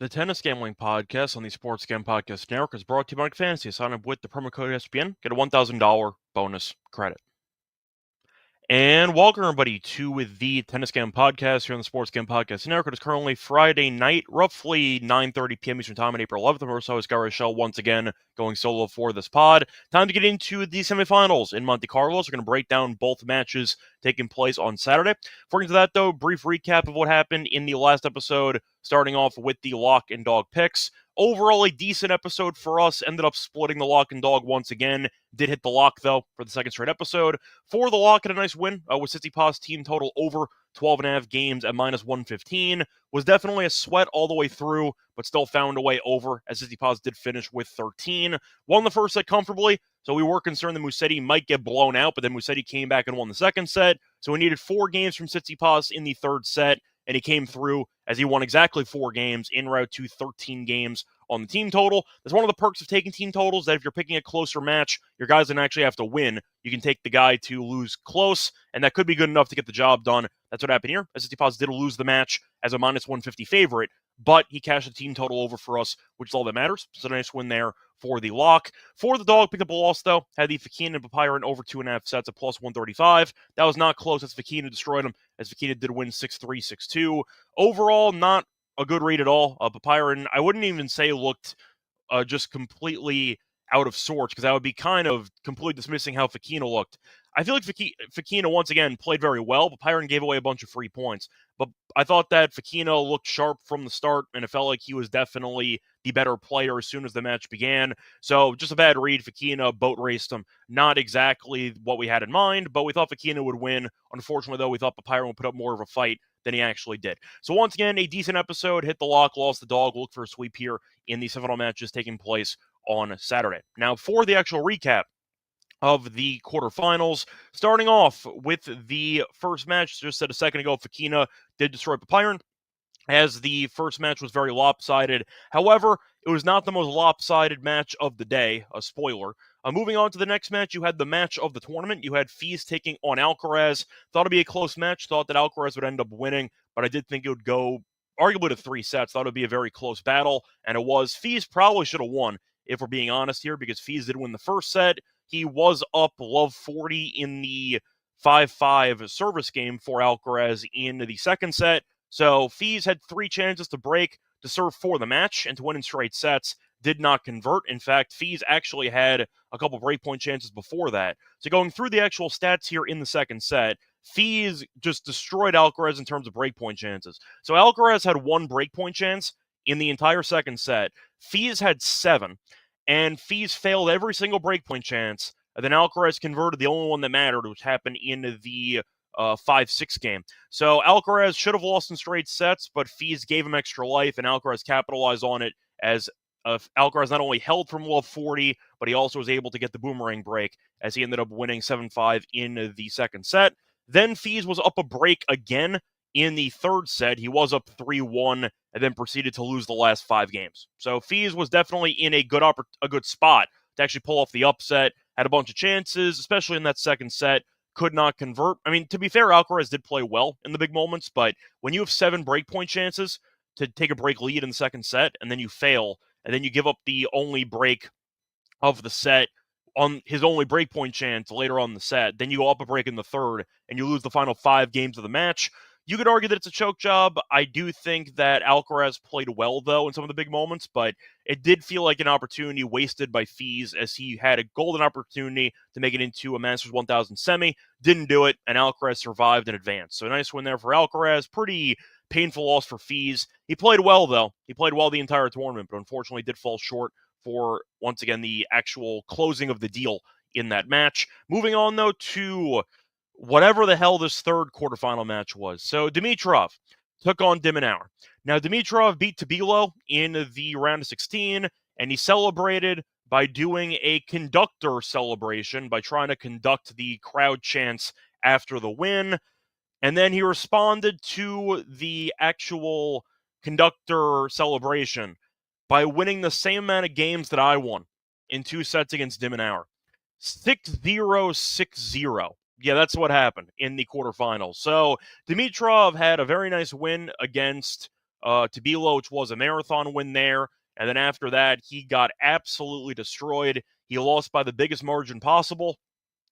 The Tennis Gambling Podcast on the Sports Gambling Podcast Network is brought to you by Fantasy. Sign up with the promo code SGPN, get a $1,000 bonus credit. And welcome, everybody, to the Tennis Gambling Podcast here on the Sports Gambling Podcast Network. It is currently Friday night, roughly 9:30 p.m. Eastern Time on April 11th. Or so is Scott Reichel once again going solo for this pod. Time to get into the semifinals in Monte-Carlo. So we're going to break down both matches taking place on Saturday. Before we get to that, though, brief recap of what happened in the last episode, starting off with the lock and dog picks. Overall, a decent episode for us. Ended up splitting the lock and dog once again. Did hit the lock, though, for the second straight episode. For the lock, had a nice win with Tsitsipas team total over 12.5 games at minus 115. Was definitely a sweat all the way through, but still found a way over, as Tsitsipas did finish with 13. Won the first set comfortably, so we were concerned that Musetti might get blown out, but then Musetti came back and won the second set. So we needed 4 games from Tsitsipas in the third set, and he came through as he won exactly 4 games en route to 13 games on the team total. That's one of the perks of taking team totals, that if you're picking a closer match, your guys don't actually have to win. You can take the guy to lose close, and that could be good enough to get the job done. That's what happened here. Tsitsipas did lose the match as a minus 150 favorite, but he cashed the team total over for us, which is all that matters. So a nice win there for the lock. For the dog, picked up a loss, though. Had the Fekina and Papiron over 2.5 sets at plus 135. That was not close as Fekina destroyed him, as Fekina did win 6-3, 6-2. Overall, not a good read at all. Papiron, I wouldn't even say looked just completely out of sorts, because that would be kind of completely dismissing how Fekina looked. I feel like Fekina, once again, played very well, but Pyron gave away a bunch of free points. But I thought that Fekina looked sharp from the start, and it felt like he was definitely the better player as soon as the match began. So just a bad read. Fekina boat raced him. Not exactly what we had in mind, but we thought Fekina would win. Unfortunately, though, we thought Pyron would put up more of a fight than he actually did. So once again, a decent episode. Hit the lock, lost the dog. Look for a sweep here in the semifinal matches taking place on Saturday. Now, for the actual recap of the quarterfinals, starting off with the first match, just said a second ago, Fekina did destroy Papiron, as the first match was very lopsided. However, it was not the most lopsided match of the day, a spoiler. Moving on to the next match, you had the match of the tournament. You had Fils taking on Alcaraz. Thought it'd be a close match, thought that Alcaraz would end up winning, but I did think it would go arguably to 3 sets. Thought it would be a very close battle, and it was. Fils probably should have won, if we're being honest here, because Fils did win the first set. He was up love 40 in the 5-5 service game for Alcaraz in the second set. So Fils had 3 chances to break, to serve for the match, and to win in straight sets. Did not convert. In fact, Fils actually had a couple breakpoint chances before that. So going through the actual stats here in the second set, Fils just destroyed Alcaraz in terms of breakpoint chances. So Alcaraz had 1 breakpoint chance in the entire second set. Fils had 7, and Fils failed every single breakpoint chance. And then Alcaraz converted the only one that mattered, which happened in the 5-6 game. So Alcaraz should have lost in straight sets, but Fils gave him extra life, and Alcaraz capitalized on it, as Alcaraz not only held from love 40, but he also was able to get the boomerang break, as he ended up winning 7-5 in the second set. Then Fils was up a break again in the third set. He was up 3-1 and then proceeded to lose the last 5 games. So Fils was definitely in a good spot to actually pull off the upset. Had a bunch of chances, especially in that second set. Could not convert. I mean, to be fair, Alcaraz did play well in the big moments, but when you have 7 breakpoint chances to take a break lead in the second set, and then you fail, and then you give up the only break of the set on his only breakpoint chance later on in the set, then you go up a break in the third, and you lose the final 5 games of the match. You could argue that it's a choke job. I do think that Alcaraz played well, though, in some of the big moments, but it did feel like an opportunity wasted by Fils, as he had a golden opportunity to make it into a Masters 1000 semi. Didn't do it, and Alcaraz survived and advanced. So a nice win there for Alcaraz. Pretty painful loss for Fils. He played well, though. He played well the entire tournament, but unfortunately did fall short for, once again, the actual closing of the deal in that match. Moving on, though, to whatever the hell this third quarterfinal match was. So Dimitrov took on de Minaur. Now, Dimitrov beat Tabilo in the round of 16, and he celebrated by doing a conductor celebration, by trying to conduct the crowd chants after the win. And then he responded to the actual conductor celebration by winning the same amount of games that I won in 2 sets against de Minaur. 6-0, 6-0. Yeah, that's what happened in the quarterfinals. So Dimitrov had a very nice win against to Beloach was a marathon win there. And then after that, he got absolutely destroyed. He lost by the biggest margin possible.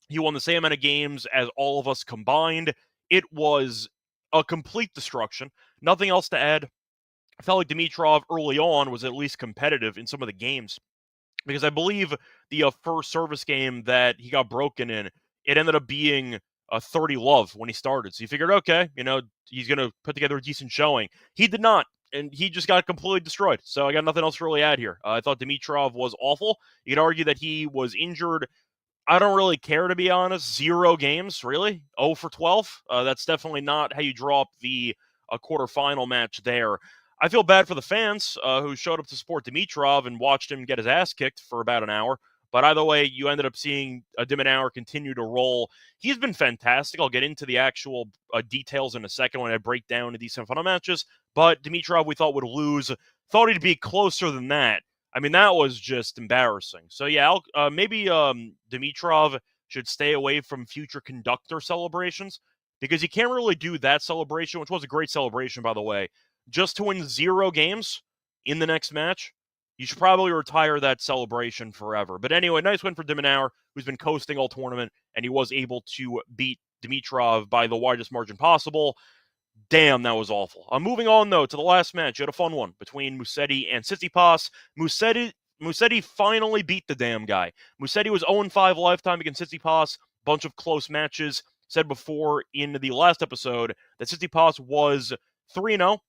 He won the same amount of games as all of us combined. It was a complete destruction. Nothing else to add. I felt like Dimitrov early on was at least competitive in some of the games, because I believe the first service game that he got broken in, it ended up being a 30 love when he started. So you figured, okay, he's going to put together a decent showing. He did not, and he just got completely destroyed. So I got nothing else to really add here. I thought Dimitrov was awful. You could argue that he was injured. I don't really care, to be honest. 0 games, really? 0 for 12? That's definitely not how you draw up the quarterfinal match there. I feel bad for the fans who showed up to support Dimitrov and watched him get his ass kicked for about an hour. But either way, you ended up seeing Diminauer continue to roll. He's been fantastic. I'll get into the actual details in a second when I break down these semifinal matches. But Dimitrov, we thought would lose. Thought he'd be closer than that. I mean, that was just embarrassing. So, yeah, maybe Dimitrov should stay away from future conductor celebrations, because you can't really do that celebration, which was a great celebration, by the way, just to win 0 games in the next match. You should probably retire that celebration forever. But anyway, nice win for Diminauer, who's been coasting all tournament, and he was able to beat Dimitrov by the widest margin possible. Damn, that was awful. Moving on, though, to the last match. You had a fun one between Musetti and Tsitsipas. Musetti finally beat the damn guy. Musetti was 0-5 lifetime against Tsitsipas. Bunch of close matches. Said before in the last episode that Tsitsipas was 3-0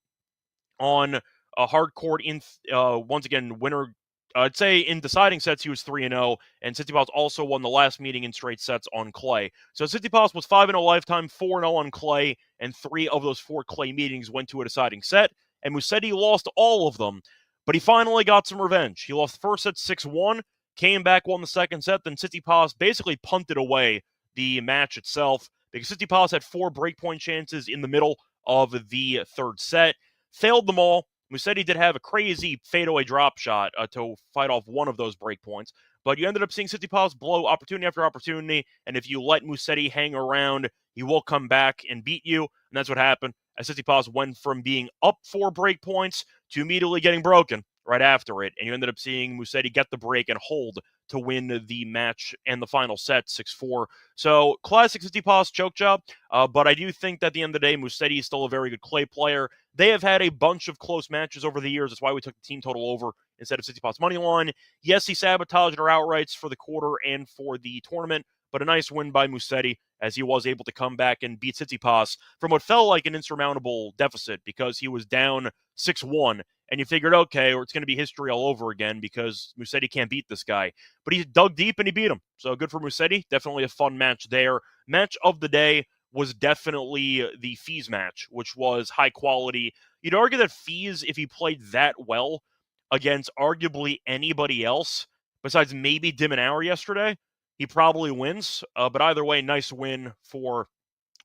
on a hard court in, once again, winner. I'd say in deciding sets, he was 3-0, and Tsitsipas also won the last meeting in straight sets on clay. So Tsitsipas was 5-0 lifetime, 4-0 on clay, and 3 of those 4 clay meetings went to a deciding set, and Musetti lost all of them, but he finally got some revenge. He lost the first set 6-1, came back, won the second set, then Tsitsipas basically punted away the match itself, because Tsitsipas had 4 breakpoint chances in the middle of the third set, failed them all. Musetti did have a crazy fadeaway drop shot to fight off one of those breakpoints, but you ended up seeing Tsitsipas blow opportunity after opportunity, and if you let Musetti hang around, he will come back and beat you, and that's what happened, as Tsitsipas went from being up 4 breakpoints to immediately getting broken right after it, and you ended up seeing Musetti get the break and hold to win the match and the final set 6-4. So, classic Tsitsipas choke job, but I do think that at the end of the day, Musetti is still a very good clay player. They have had a bunch of close matches over the years. That's why we took the team total over instead of Tsitsipas money line. Yes, he sabotaged our outrights for the quarter and for the tournament, but a nice win by Musetti as he was able to come back and beat Tsitsipas from what felt like an insurmountable deficit, because he was down 6-1, and you figured, okay, or it's going to be history all over again because Musetti can't beat this guy. But he dug deep and he beat him. So good for Musetti. Definitely a fun match there. Match of the day was definitely the Fees match, which was high quality. You'd argue that Fees, if he played that well against arguably anybody else, besides maybe Diminauer yesterday, he probably wins. But either way, nice win for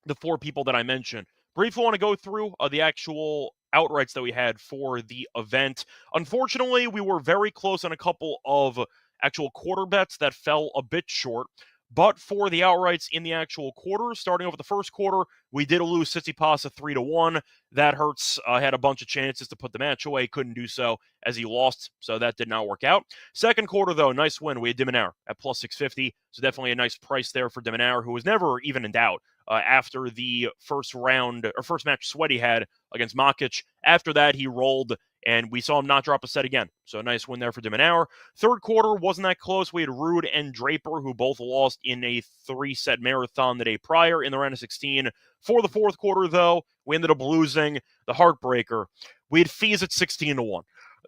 the 4 people that I mentioned. Briefly want to go through the actual outrights that we had for the event. Unfortunately, we were very close on a couple of actual quarter bets that fell a bit short. But for the outrights in the actual quarter, starting over the first quarter, we did lose Tsitsipas 3-1. That hurts. Had a bunch of chances to put the match away, couldn't do so as he lost, so that did not work out. Second quarter, though, nice win. We had Diminauer at plus 650, so definitely a nice price there for Diminauer, who was never even in doubt after the first match sweat he had against Makic. After that, he rolled, and we saw him not drop a set again. So nice win there for Diminauer. Third quarter wasn't that close. We had Ruud and Draper, who both lost in a 3-set marathon the day prior in the round of 16. For the fourth quarter, though, we ended up losing the heartbreaker. We had Fees at 16-1.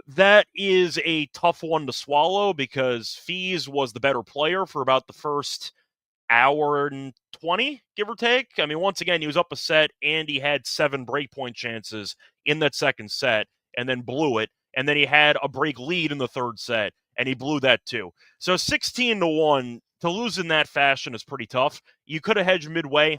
That is a tough one to swallow because Fees was the better player for about the first hour and 20, give or take. I mean, once again, he was up a set, and he had 7 breakpoint chances in that second set, and then blew it. And then he had a break lead in the third set, and he blew that too. So 16-1, to lose in that fashion is pretty tough. You could have hedged midway.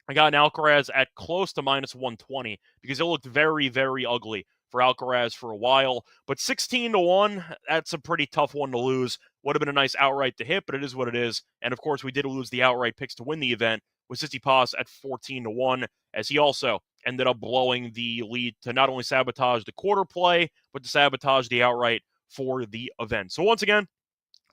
I got an Alcaraz at close to minus 120 because it looked very, very ugly for Alcaraz for a while. But 16-1, that's a pretty tough one to lose. Would have been a nice outright to hit, but it is what it is. And of course, we did lose the outright picks to win the event, with Tsitsipas at 14-1, as he also ended up blowing the lead to not only sabotage the quarter play, but to sabotage the outright for the event. So once again,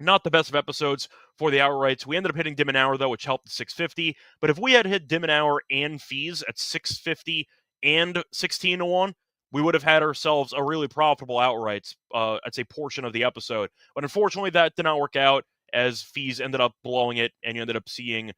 not the best of episodes for the outrights. We ended up hitting Dimmenauer, though, which helped at 650. But if we had hit Dimmenauer and fees at 650 and 16-1, we would have had ourselves a really profitable outrights, I'd say, portion of the episode. But unfortunately, that did not work out, as fees ended up blowing it, and you ended up seeing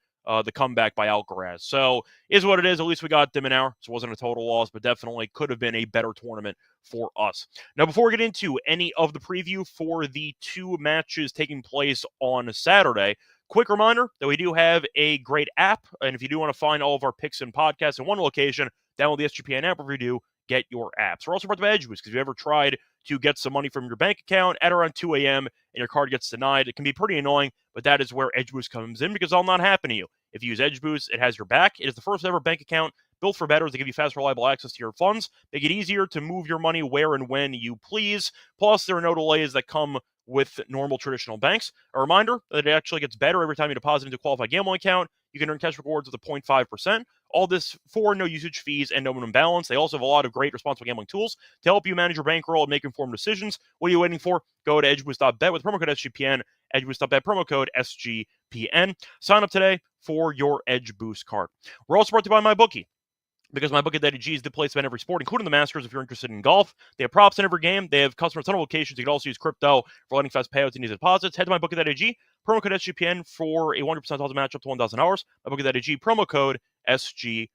the comeback by Alcaraz. So, is what it is. At least we got Dimmenauer, so it wasn't a total loss, but definitely could have been a better tournament for us. Now, before we get into any of the preview for the two matches taking place on Saturday, quick reminder that we do have a great app, and if you do want to find all of our picks and podcasts in one location, download the SGPN app. If you do, get your apps. We're also brought to EdgeBoost, because if you ever tried to get some money from your bank account at around 2 a.m. and your card gets denied, it can be pretty annoying, but that is where EdgeBoost comes in, because that'll not happen to you. If you use EdgeBoost, it has your back. It is the first ever bank account built for bettors to give you fast, reliable access to your funds, make it easier to move your money where and when you please. Plus, there are no delays that come with normal traditional banks. A reminder that it actually gets better every time you deposit into a qualified gambling account. You can earn cash rewards with a 0.5%. All this for no usage fees and no minimum balance. They also have a lot of great responsible gambling tools to help you manage your bankroll and make informed decisions. What are you waiting for? Go to edgeboost.bet with promo code SGPN. Edgeboost.bet, promo code SGPN. Sign up today for your Edge Boost card. We're also brought to you by MyBookie, because MyBookie.ag is the place to bet every sport, including the Masters if you're interested in golf. They have props in every game. They have customers, a ton of locations. You can also use crypto for letting fast payouts and easy deposits. Head to MyBookie.ag, promo code SGPN for a 100% deposit match up to $1,000. MyBookie.ag, promo code SGPN.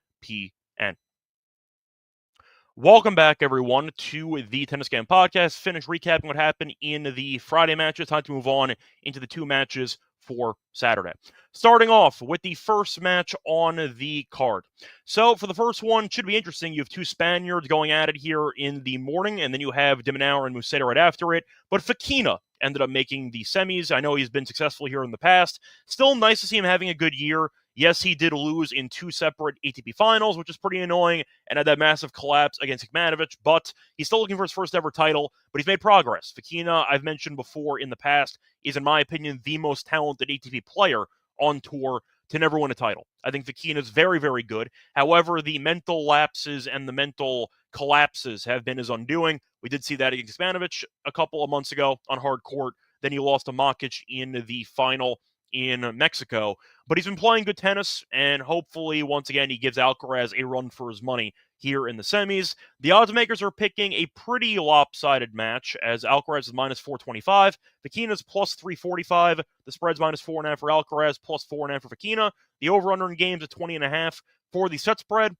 Welcome back, everyone, to the Tennis Game Podcast. Finish recapping what happened in the Friday matches. Time to move on into the two matches for Saturday. Starting off with the first match on the card. So for the first one, should be interesting. You have two Spaniards going at it here in the morning, and then you have Dimmenauer and Musetti right after it. But Fokina ended up making the semis. I know he's been successful here in the past. Still nice to see him having a good year. Yes, he did lose in two separate ATP finals, which is pretty annoying, and had that massive collapse against Kecmanovic, but he's still looking for his first ever title, but he's made progress. Fokina, I've mentioned before in the past, is, in my opinion, the most talented ATP player on tour to never win a title. I think Fokina is very, very good. However, the mental lapses and the mental collapses have been his undoing. We did see that against Kecmanovic a couple of months ago on hard court. Then he lost to Makic in the final in Mexico, but he's been playing good tennis, and hopefully, once again, he gives Alcaraz a run for his money here in the semis. The odds makers are picking a pretty lopsided match, as Alcaraz is minus 425, Fokina's plus 345, the spread's minus 4.5 for Alcaraz, plus 4.5 for Fokina. The over-under in games at 20.5 for the set spread.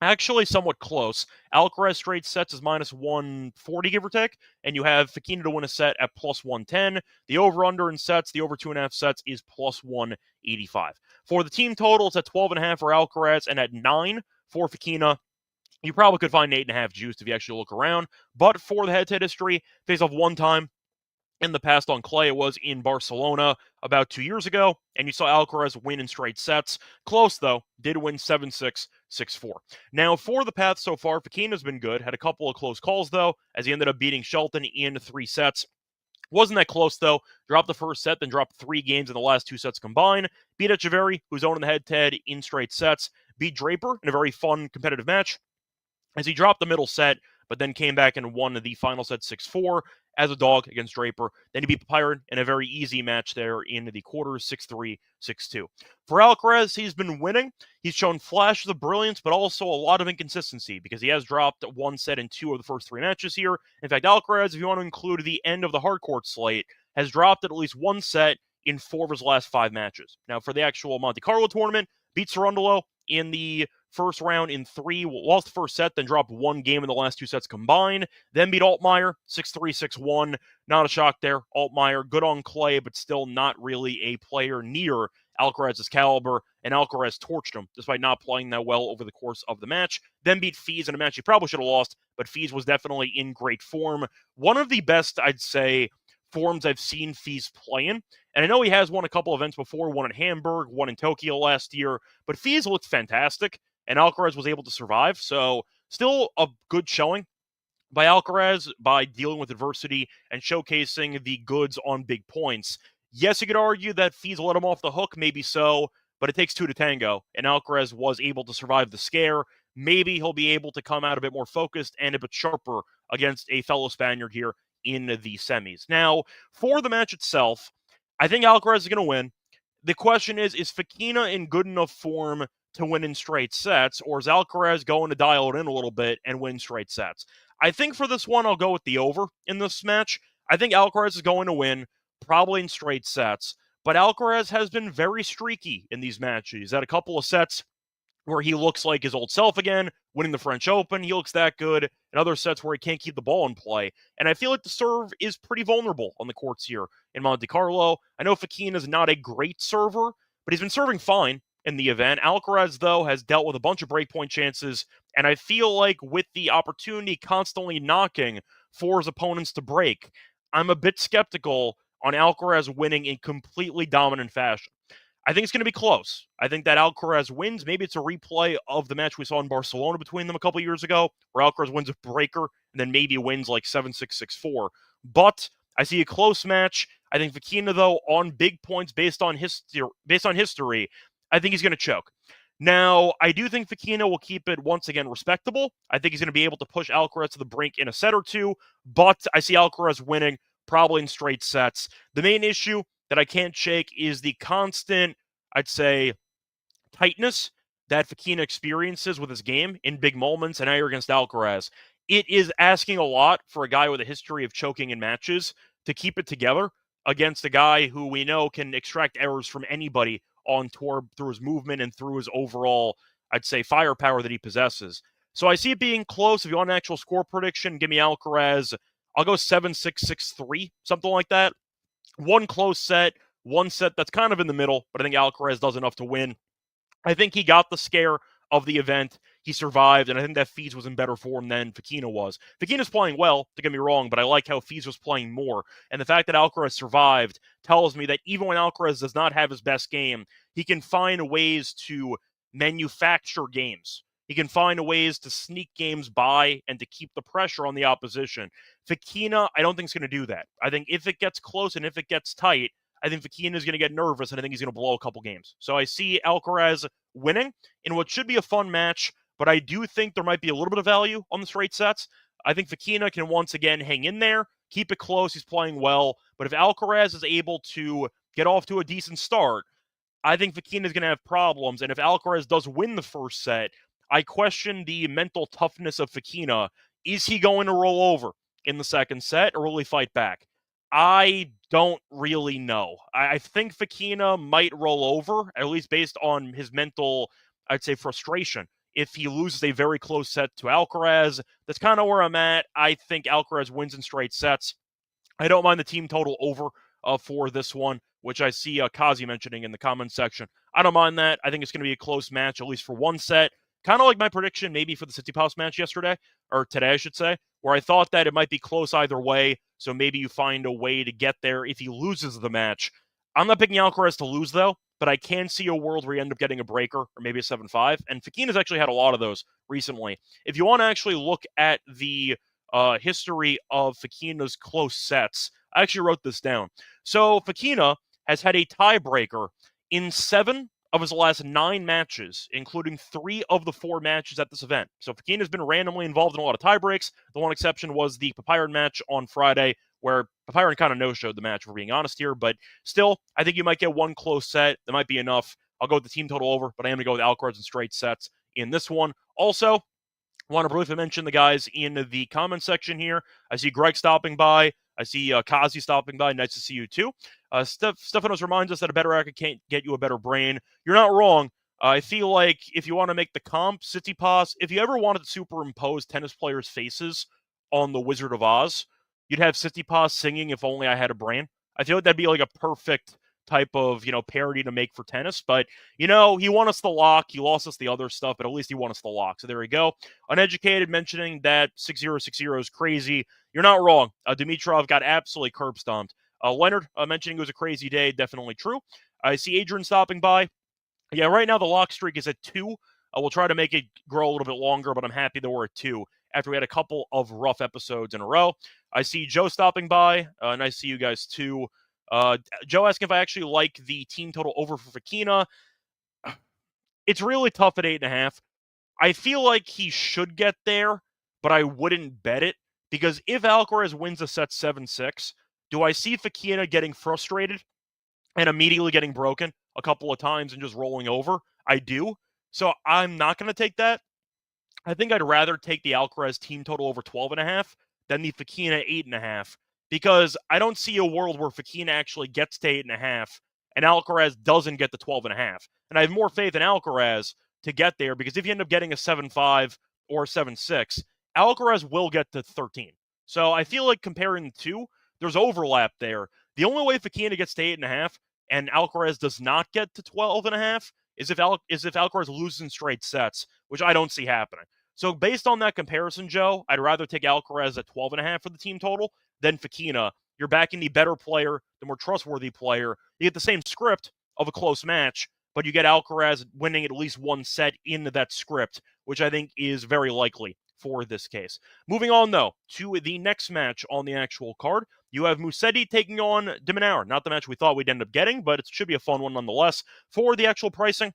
Actually, somewhat close. Alcaraz straight sets is minus 140, give or take, and you have Fokina to win a set at plus 110. The over-under in sets, the over 2.5 sets, is plus 185. For the team total, it's at 12.5 for Alcaraz and at 9 for Fokina. You probably could find 8.5 juiced if you actually look around, but for the head-to-head history, face off one time in the past on clay. It was in Barcelona about 2 years ago, and you saw Alcaraz win in straight sets. Close, though. Did win 7-6, 6-4. Now, for the path so far, Fokina's been good. Had a couple of close calls, though, as he ended up beating Shelton in 3 sets. Wasn't that close, though. Dropped the first set, then dropped 3 games in the last 2 sets combined. Beat Echeverry, who's owning the head-to-head in straight sets. Beat Draper in a very fun, competitive match, as he dropped the middle set, but then came back and won the final set 6-4 as a dog against Draper. Then he beat Papyron in a very easy match there in the quarters, 6-3, 6-2. For Alcaraz, he's been winning. He's shown flashes of brilliance, but also a lot of inconsistency, because he has dropped 1 set in 2 of the first 3 matches here. In fact, Alcaraz, if you want to include the end of the hardcourt slate, has dropped at least 1 set in 4 of his last 5 matches. Now, for the actual Monte-Carlo tournament, beat Cerundolo in the first round in 3, lost the first set, then dropped 1 game in the last 2 sets combined, then beat Altmaier 6-3, 6-1. Not a shock there. Altmaier, good on clay, but still not really a player near Alcaraz's caliber, and Alcaraz torched him despite not playing that well over the course of the match. Then beat Fils in a match he probably should have lost, but Fils was definitely in great form. One of the best, I'd say, forms I've seen Fils play in. And I know he has won a couple events before, one in Hamburg, one in Tokyo last year, but Fils looked fantastic, and Alcaraz was able to survive. So still a good showing by Alcaraz by dealing with adversity and showcasing the goods on big points. Yes, you could argue that Fils let him off the hook, maybe so, but it takes two to tango, and Alcaraz was able to survive the scare. Maybe he'll be able to come out a bit more focused and a bit sharper against a fellow Spaniard here in the semis. Now, for the match itself, I think Alcaraz is going to win. The question is Fokina in good enough form to win in straight sets, or is Alcaraz going to dial it in a little bit and win straight sets? I think for this one, I'll go with the over in this match. I think Alcaraz is going to win, probably in straight sets, but Alcaraz has been very streaky in these matches. He's had a couple of sets where he looks like his old self again, winning the French Open. He looks that good. And other sets where he can't keep the ball in play. And I feel like the serve is pretty vulnerable on the courts here in Monte-Carlo. I know Fokina is not a great server, but he's been serving fine in the event. Alcaraz, though, has dealt with a bunch of breakpoint chances. And I feel like with the opportunity constantly knocking for his opponents to break, I'm a bit skeptical on Alcaraz winning in completely dominant fashion. I think it's going to be close. I think that Alcaraz wins. Maybe it's a replay of the match we saw in Barcelona between them a couple years ago, where Alcaraz wins a breaker and then maybe wins like 7-6, 6-4. But I see a close match. I think Fokina, though, on big points based on history, I think he's going to choke. Now, I do think Fokina will keep it once again respectable. I think he's going to be able to push Alcaraz to the brink in a set or two, but I see Alcaraz winning probably in straight sets. The main issue that I can't shake is the constant, I'd say, tightness that Fokina experiences with his game in big moments and here against Alcaraz. It is asking a lot for a guy with a history of choking in matches to keep it together against a guy who we know can extract errors from anybody on tour through his movement and through his overall, I'd say, firepower that he possesses. So I see it being close. If you want an actual score prediction, give me Alcaraz. I'll go 7-6, 6-3, something like that. One close set, one set that's kind of in the middle, but I think Alcaraz does enough to win. I think he got the scare of the event. He survived, and I think that Fils was in better form than Fokina was. Fokina's playing well, don't get me wrong, but I like how Fils was playing more. And the fact that Alcaraz survived tells me that even when Alcaraz does not have his best game, he can find ways to manufacture games. He can find ways to sneak games by and to keep the pressure on the opposition. Fokina, I don't think is going to do that. I think if it gets close and if it gets tight, I think Fokina is going to get nervous, and I think he's going to blow a couple games. So I see Alcaraz winning in what should be a fun match, but I do think there might be a little bit of value on the straight sets. I think Fokina can once again hang in there, keep it close. He's playing well. But if Alcaraz is able to get off to a decent start, I think Fokina is going to have problems. And if Alcaraz does win the first set, I question the mental toughness of Fokina. Is he going to roll over in the second set, or will he fight back? I don't really know. I think Fokina might roll over, at least based on his mental, I'd say, frustration. If he loses a very close set to Alcaraz, that's kind of where I'm at. I think Alcaraz wins in straight sets. I don't mind the team total over for this one, which I see Kazi mentioning in the comments section. I don't mind that. I think it's going to be a close match, at least for one set. Kind of like my prediction maybe for the Tsitsipas match yesterday, or today, I should say, where I thought that it might be close either way, so maybe you find a way to get there if he loses the match. I'm not picking Alcaraz to lose, though, but I can see a world where you end up getting a breaker or maybe a 7-5, and Fokina's actually had a lot of those recently. If you want to actually look at the history of Fokina's close sets, I actually wrote this down. So Fokina has had a tiebreaker in 7 of his last 9 matches, including 3 of the 4 matches at this event. So Fokina has been randomly involved in a lot of tiebreaks. The one exception was the Papiron match on Friday, where Papiron kind of no-showed the match, if we're being honest here. But still, I think you might get one close set. That might be enough. I'll go with the team total over, but I am going to go with Alcaraz in straight sets in this one. Also, I want to briefly mention the guys in the comment section here. I see Greg stopping by. I see Kazi stopping by. Nice to see you too. Stefanos reminds us that a better racket can't get you a better brain. You're not wrong. I feel like if you want to make the comp, Tsitsipas, if you ever wanted to superimpose tennis players' faces on the Wizard of Oz, you'd have Tsitsipas singing If Only I Had a Brain. I feel like that'd be like a perfect type of, parody to make for tennis. But, he won us the lock. He lost us the other stuff, but at least he won us the lock. So there we go. Uneducated mentioning that 6-0, 6-0 is crazy. You're not wrong. Dimitrov got absolutely curb stomped. Leonard mentioning it was a crazy day. Definitely true. I see Adrian stopping by. Yeah, right now the lock streak is at 2. We'll try to make it grow a little bit longer, but I'm happy that we're at 2 after we had a couple of rough episodes in a row. I see Joe stopping by. Nice to see you guys too. Joe asking if I actually like the team total over for Fokina. It's really tough at 8.5. I feel like he should get there, but I wouldn't bet it, because if Alcaraz wins a set 7-6, do I see Fekina getting frustrated and immediately getting broken a couple of times and just rolling over? I do. So I'm not going to take that. I think I'd rather take the Alcaraz team total over 12.5 than the Fekina 8.5, because I don't see a world where Fekina actually gets to 8.5 and Alcaraz doesn't get to 12.5. And I have more faith in Alcaraz to get there, because if you end up getting a 7-5 or a 7-6, Alcaraz will get to 13. So I feel like comparing the two, there's overlap there. The only way Fekina gets to 8.5 and Alcaraz does not get to 12.5 is if Alcaraz loses in straight sets, which I don't see happening. So based on that comparison, Joe, I'd rather take Alcaraz at 12.5 for the team total than Fekina. You're backing the better player, the more trustworthy player. You get the same script of a close match, but you get Alcaraz winning at least one set in that script, which I think is very likely for this case. Moving on, though, to the next match on the actual card. You have Musetti taking on de Minaur. Not the match we thought we'd end up getting, but it should be a fun one nonetheless. For the actual pricing,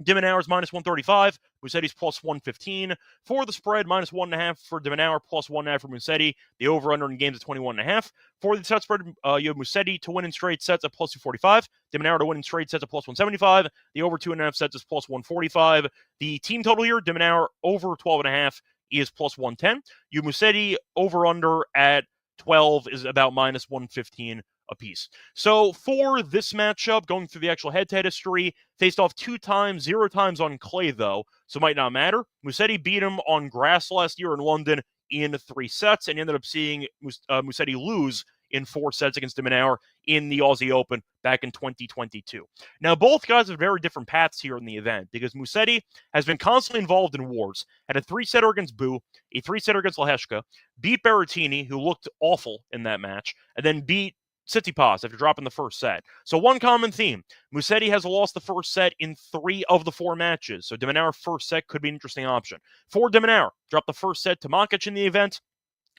de Minaur is minus 135. Musetti's plus 115. For the spread, minus 1.5 for de Minaur, plus 1.5 for Musetti. The over-under in games is 21.5. For the set spread, you have Musetti to win in straight sets at plus 245. De Minaur to win in straight sets at plus 175. The over 2.5 sets is plus 145. The team total here, de Minaur over 12.5 is plus 110. You Musetti over-under at 12 is about minus 115 apiece. So for this matchup, going through the actual head-to-head history, faced off 2 times, 0 times on clay, though, so might not matter. Musetti beat him on grass last year in London in 3 sets, and ended up seeing Musetti lose in 4 sets against de Minaur in the Aussie Open back in 2022. Now, both guys have very different paths here in the event, because Musetti has been constantly involved in wars. Had a 3-setter against Bu, a 3-setter against Lehecka, beat Berrettini, who looked awful in that match, and then beat Tsitsipas after dropping the first set. So one common theme, Musetti has lost the first set in 3 of the 4 matches. So de Minaur first set could be an interesting option. For de Minaur, dropped the first set to Makic in the event.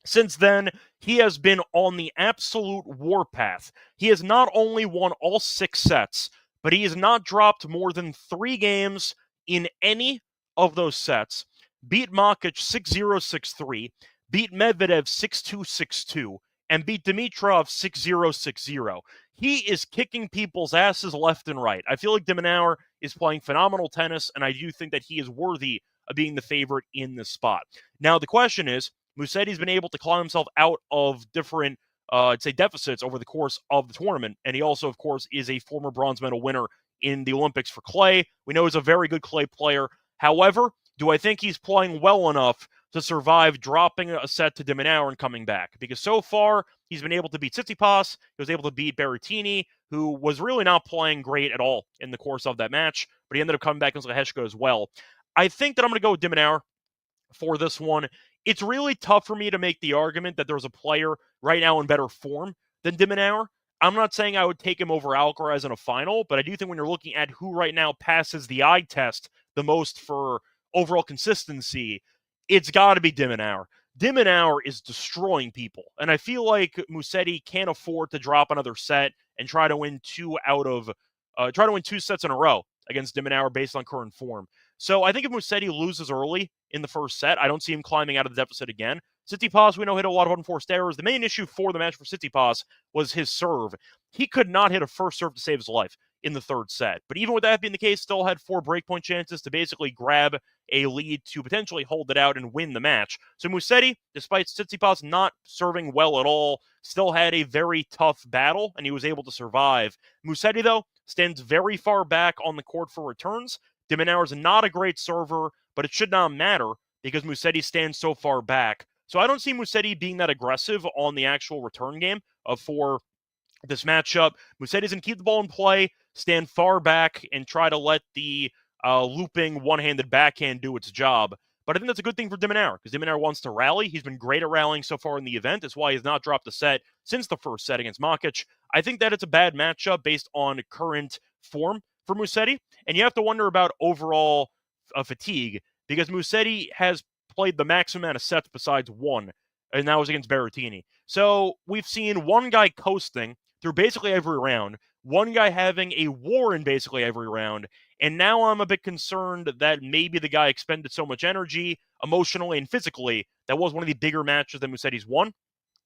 Since then, he has been on the absolute warpath. He has not only won all 6 sets, but he has not dropped more than 3 games in any of those sets. Beat Makic 6-0, 6-3. Beat Medvedev 6-2, 6-2. And beat Dimitrov 6-0, 6-0. He is kicking people's asses left and right. I feel like de Minaur is playing phenomenal tennis, and I do think that he is worthy of being the favorite in this spot. Now, the question is, Musetti's been able to climb himself out of different, I'd say, deficits over the course of the tournament, and he also, of course, is a former bronze medal winner in the Olympics for clay. We know he's a very good clay player. However, do I think he's playing well enough to survive dropping a set to de Minaur and coming back? Because so far, he's been able to beat Tsitsipas, he was able to beat Berrettini, who was really not playing great at all in the course of that match, but he ended up coming back against Lehecka as well. I think that I'm going to go with de Minaur for this one. It's really tough for me to make the argument that there's a player right now in better form than de Minaur. I'm not saying I would take him over Alcaraz in a final, but I do think when you're looking at who right now passes the eye test the most for overall consistency, it's got to be de Minaur. De Minaur is destroying people, and I feel like Musetti can't afford to drop another set and try to win 2 sets in a row against de Minaur based on current form. So I think if Musetti loses early in the first set, I don't see him climbing out of the deficit again. Tsitsipas, we know, hit a lot of unforced errors. The main issue for the match for Tsitsipas was his serve. He could not hit a first serve to save his life in the third set. But even with that being the case, still had 4 breakpoint chances to basically grab a lead to potentially hold it out and win the match. So Musetti, despite Tsitsipas not serving well at all, still had a very tough battle, and he was able to survive. Musetti, though, stands very far back on the court for returns. De Minaur is not a great server, but it should not matter because Musetti stands so far back. So I don't see Musetti being that aggressive on the actual return game for this matchup. Musetti's going to keep the ball in play, stand far back, and try to let the looping one-handed backhand do its job. But I think that's a good thing for de Minaur, because de Minaur wants to rally. He's been great at rallying so far in the event. That's why he's not dropped a set since the first set against Makic. I think that it's a bad matchup based on current form for Musetti. And you have to wonder about overall fatigue, because Musetti has played the maximum amount of sets besides one, and that was against Berrettini. So we've seen one guy coasting through basically every round, one guy having a war in basically every round, And now I'm a bit concerned that maybe the guy expended so much energy, emotionally and physically, that was one of the bigger matches that Musetti's won.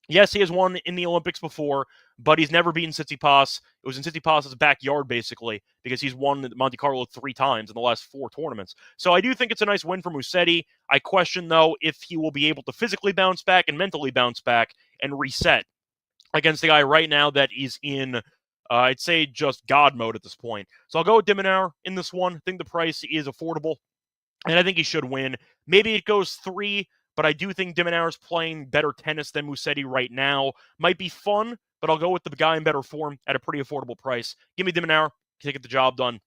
Yes, he has won in the Olympics before, but he's never beaten Tsitsipas. It was in Tsitsipas's backyard, basically, because he's won Monte-Carlo 3 times in the last 4 tournaments. So I do think it's a nice win for Musetti. I question, though, if he will be able to physically bounce back and mentally bounce back and reset against the guy right now that is in, I'd say, just God mode at this point. So I'll go with de Minaur in this one. I think the price is affordable, and I think he should win. Maybe it goes 3, but I do think de Minaur is playing better tennis than Musetti right now. Might be fun, but I'll go with the guy in better form at a pretty affordable price. Give me de Minaur to get the job done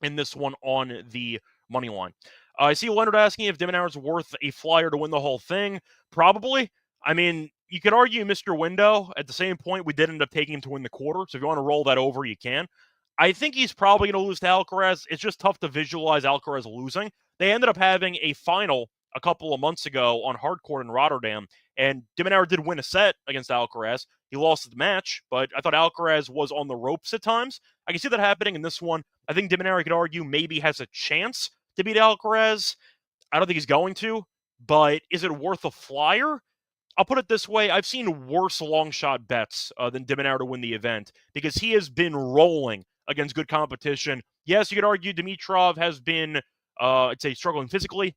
in this one on the money line. I see Leonard asking if de Minaur is worth a flyer to win the whole thing. Probably. I mean, you could argue Mr. Window. At the same point, we did end up taking him to win the quarter, so if you want to roll that over, you can. I think he's probably going to lose to Alcaraz. It's just tough to visualize Alcaraz losing. They ended up having a final a couple of months ago on hardcourt in Rotterdam, and de Minaur did win a set against Alcaraz. He lost the match, but I thought Alcaraz was on the ropes at times. I can see that happening in this one. I think de Minaur, I could argue, maybe has a chance to beat Alcaraz. I don't think he's going to, but is it worth a flyer? I'll put it this way. I've seen worse long shot bets than de Minaur to win the event because he has been rolling against good competition. Yes, you could argue Dimitrov has been, I'd say, struggling physically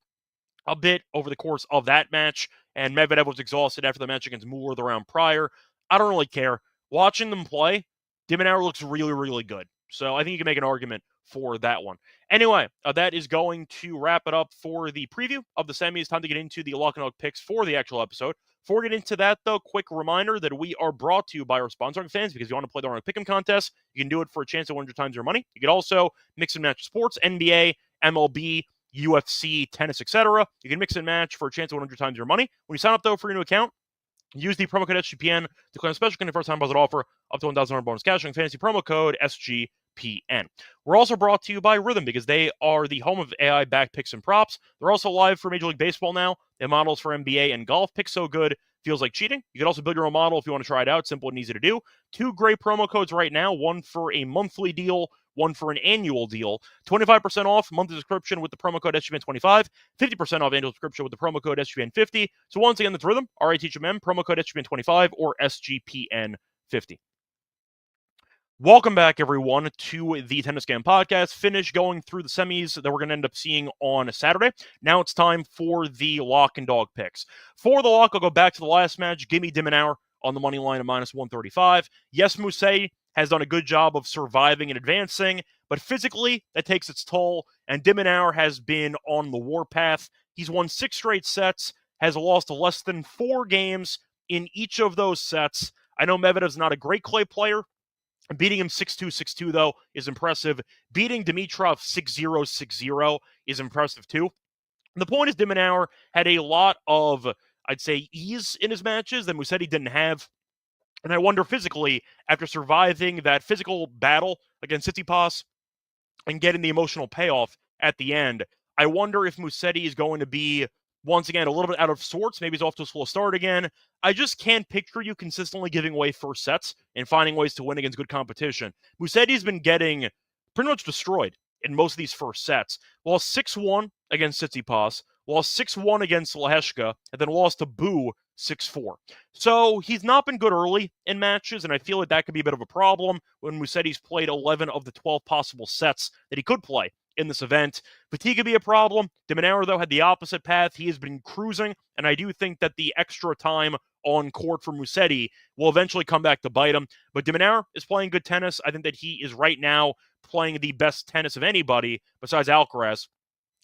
a bit over the course of that match, and Medvedev was exhausted after the match against Muller the round prior. I don't really care. Watching them play, de Minaur looks really, really good. So I think you can make an argument for that one. Anyway, that is going to wrap it up for the preview of the semis. Time to get into the lock and dog picks for the actual episode. Before we get into that, though, quick reminder that we are brought to you by our sponsoring fans because if you want to play the Pick 'em contest, you can do it for a chance at 100 times your money. You can also mix and match sports, NBA, MLB, UFC, tennis, etc. You can mix and match for a chance at 100 times your money. When you sign up, though, for your new account, use the promo code SGPN to claim a special kind of first-time deposit offer up to $1,000 bonus cash and fantasy promo code SGPN. We're also brought to you by Rhythm because they are the home of AI-backed picks and props. They're also live for Major League Baseball now. They have models for NBA and golf. Picks so good, feels like cheating. You can also build your own model if you want to try it out. Simple and easy to do. 2 great promo codes right now, one for a monthly deal, one for an annual deal. 25% off monthly subscription with the promo code SGPN25, 50% off annual subscription with the promo code SGPN50. So once again, that's Rhythm, RITHMM, promo code SGPN25 or SGPN50. Welcome back, everyone, to the Tennis Game Podcast. Finish going through the semis that we're going to end up seeing on Saturday. Now it's time for the lock and dog picks. For the lock, I'll go back to the last match. Give me de Minaur on the money line at minus 135. Yes, Musetti has done a good job of surviving and advancing, but physically, that takes its toll, and de Minaur has been on the warpath. He's won 6 straight sets, has lost less than 4 games in each of those sets. I know Medvedev's not a great clay player. Beating him 6-2, 6-2, though, is impressive. Beating Dimitrov 6-0, 6-0 is impressive, too. The point is, de Minaur had a lot of, I'd say, ease in his matches that Musetti didn't have. And I wonder physically, after surviving that physical battle against Tsitsipas and getting the emotional payoff at the end, I wonder if Musetti is going to be, once again, a little bit out of sorts. Maybe he's off to a slow start again. I just can't picture you consistently giving away first sets and finding ways to win against good competition. Musetti's been getting pretty much destroyed in most of these first sets. Lost 6-1 against Tsitsipas, lost 6-1 against Leheshka, and then lost to Boo 6-4. So he's not been good early in matches, and I feel like that could be a bit of a problem when Musetti's played 11 of the 12 possible sets that he could play in this event. Fatigue could be a problem. De Minaur, though, had the opposite path. He has been cruising, and I do think that the extra time on court for Musetti will eventually come back to bite him. But de Minaur is playing good tennis. I think that he is right now playing the best tennis of anybody besides Alcaraz,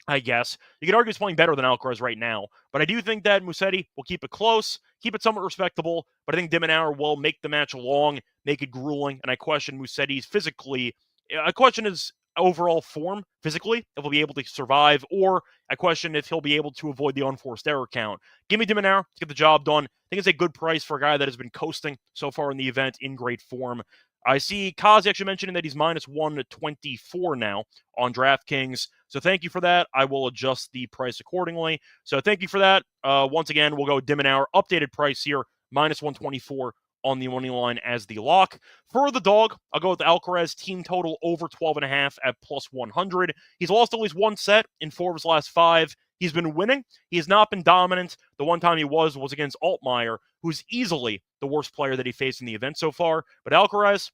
I guess. You could argue he's playing better than Alcaraz right now, but I do think that Musetti will keep it close, keep it somewhat respectable, but I think de Minaur will make the match long, make it grueling, and I question Musetti's physically. I question his overall form physically, if he'll be able to survive, or I question if he'll be able to avoid the unforced error count. Give me de Minaur to get the job done. I think it's a good price for a guy that has been coasting so far in the event in great form. I see Kazi actually mentioning that he's minus 124 now on DraftKings. So thank you for that. I will adjust the price accordingly. So thank you for that. Once again, we'll go de Minaur. Updated price here, minus 124 on the money line as the lock. For the dog, I'll go with Alcaraz team total over 12.5 at plus 100. He's lost at least one set in 4 of his last 5. He's been winning. He has not been dominant. The one time he was against Altmaier, who's easily the worst player that he faced in the event so far. But Alcaraz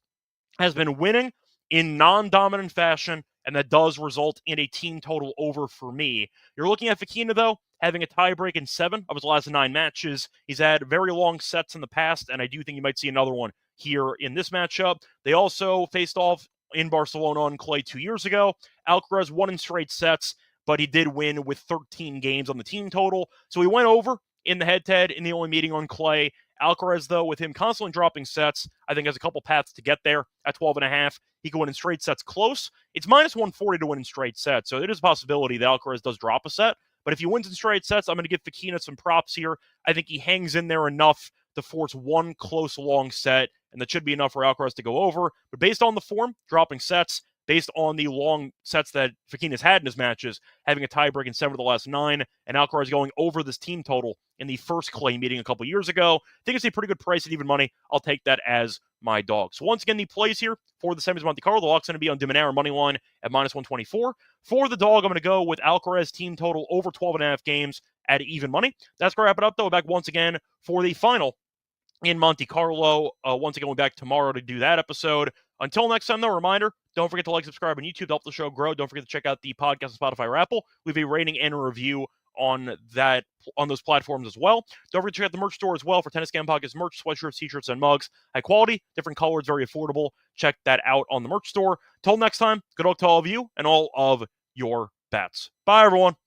has been winning in non-dominant fashion, and that does result in a team total over for me. You're looking at Fokina, though, having a tiebreak in 7 of his last 9 matches. He's had very long sets in the past, and I do think you might see another one here in this matchup. They also faced off in Barcelona on clay 2 years ago. Alcaraz won in straight sets, but he did win with 13 games on the team total. So he went over in the head-to-head in the only meeting on clay. Alcaraz, though, with him constantly dropping sets, I think has a couple paths to get there at 12.5. He can win in straight sets close. It's minus 140 to win in straight sets, so it is a possibility that Alcaraz does drop a set. But if he wins in straight sets, I'm going to give Fokina some props here. I think he hangs in there enough to force one close long set, and that should be enough for Alcaraz to go over. But based on the form, dropping sets, based on the long sets that Fokina's had in his matches, having a tiebreak in 7 of the last 9, and Alcaraz going over this team total in the first clay meeting a couple years ago, I think it's a pretty good price at even money. I'll take that as my dog. So once again, the plays here for the semis Monte-Carlo, the lock's going to be on de Minaur money line at minus 124. For the dog, I'm going to go with Alcaraz team total over 12.5 games at even money. That's going to wrap it up, though. Back once again for the final in Monte-Carlo. Once again, we'll be back tomorrow to do that episode. Until next time, though, reminder, don't forget to like, subscribe on YouTube to help the show grow. Don't forget to check out the podcast on Spotify or Apple. We have a rating and a review on those platforms as well. Don't forget to check out the merch store as well for Tennis Game Podcast merch, sweatshirts, t-shirts, and mugs. High quality, different colors, very affordable. Check that out on the merch store. Till next time, good luck to all of you and all of your bets. Bye, everyone.